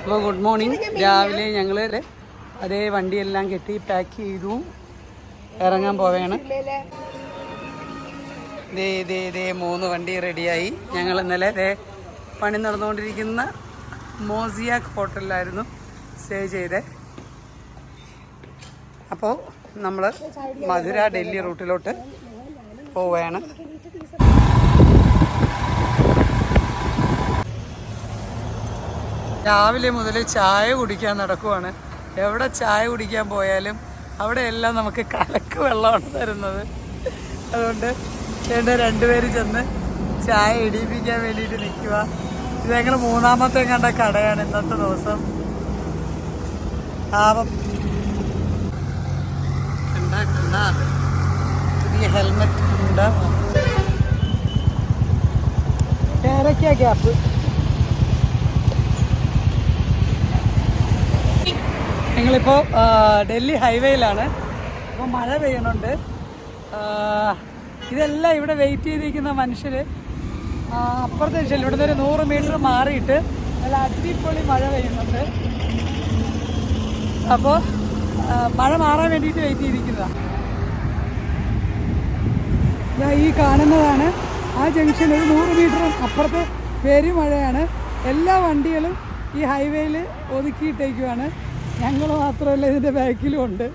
അപ്പോൾ good morning. രാവിലെ ഞങ്ങൾ അതേ വണ്ടിയെല്ലാം കെട്ടി പാക്ക് ചെയ്തു ഇറങ്ങാൻ പോവുകയാണ്. ദേ 3 വണ്ടി റെഡിയായി. ഞങ്ങൾ ഇന്നലെ പണി നടന്നുകൊണ്ടിരിക്കുന്ന മോസിയാക്ക് ഹോട്ടലിലായിരുന്നു സ്റ്റേ ചെയ്തേ. അപ്പോൾ നമ്മൾ മധുര ഡൽഹി റൂട്ടിലോട്ട് പോവുകയാണ്. രാവിലെ മുതൽ ചായ കുടിക്കാൻ നടക്കുവാണ്. എവിടെ ചായ കുടിക്കാൻ പോയാലും അവിടെയെല്ലാം നമുക്ക് കലക്ക് വെള്ളമാണ് തരുന്നത്. അതുകൊണ്ട് ചേട്ടൻ 2 പേര് ചെന്ന് ചായ ഇടിയിപ്പിക്കാൻ വേണ്ടിയിട്ട് നിൽക്കുക. ഇത് ഞങ്ങൾ 3ാമത്തെ കണ്ട കടയാണ് ഇന്നത്തെ ദിവസം. പാപം കണ്ട പുതിയ ഹെൽമെറ്റ് ഉണ്ട്. ഏതൊക്കെയാ ഗ്യാപ്പ്. ഞങ്ങളിപ്പോൾ ഡൽഹി ഹൈവേയിലാണ്. അപ്പോൾ മഴ പെയ്യുന്നുണ്ട്. ഇതെല്ലാം ഇവിടെ വെയിറ്റ് ചെയ്തിരിക്കുന്ന മനുഷ്യർ അപ്പുറത്തെ ദിശയിൽ ഇവിടുന്ന് ഒരു 100 മീറ്റർ മാറിയിട്ട് നല്ല അടിപൊളി മഴ പെയ്യുന്നുണ്ട്. അപ്പോൾ മഴ മാറാൻ വേണ്ടിയിട്ട് വെയിറ്റ് ചെയ്തിരിക്കുന്നതാണ്. ഞാൻ ഈ കാണുന്നതാണ് ആ ജംഗ്ഷൻ. ഒരു 100 മീറ്റർ അപ്പുറത്ത് പെരുമഴയാണ്. എല്ലാ വണ്ടികളും ഈ ഹൈവേയിൽ ഒതുക്കിയിട്ടേക്കുവാണ്. ഞങ്ങൾ മാത്രമല്ല, ഇതിൻ്റെ ബാക്കിലും ഉണ്ട്.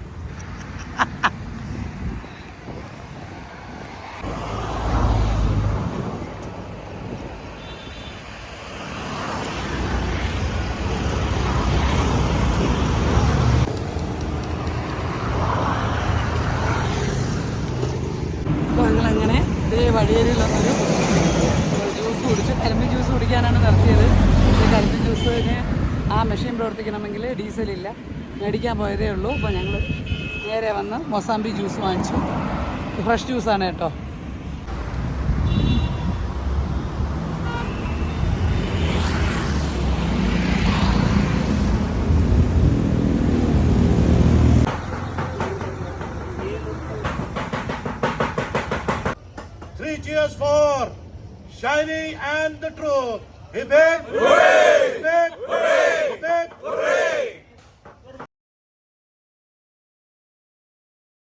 അപ്പോൾ ഞങ്ങളങ്ങനെ ഇതേ വഴിയേരിയിലൊന്നൊരു ജ്യൂസ് കുടിച്ച് കരിമ്പിൻ ജ്യൂസ് കുടിക്കാനാണ് നിർത്തിയത്. ഈ കരിമ്പിൻ ജ്യൂസിന് ആ മെഷീൻ പ്രവർത്തിക്കണമെങ്കിൽ ഡീസലില്ല. മേടിക്കാൻ പോയതേ ഉള്ളൂ. അപ്പോൾ ഞങ്ങൾ നേരെ വന്ന് മൊസാമ്പി ജ്യൂസ് വാങ്ങിച്ചു. ഫ്രഷ് ജ്യൂസാണ് കേട്ടോ. Three cheers for Shiny and the Truth. Hip hip hooray! Hip hip hooray! Hip hip hooray!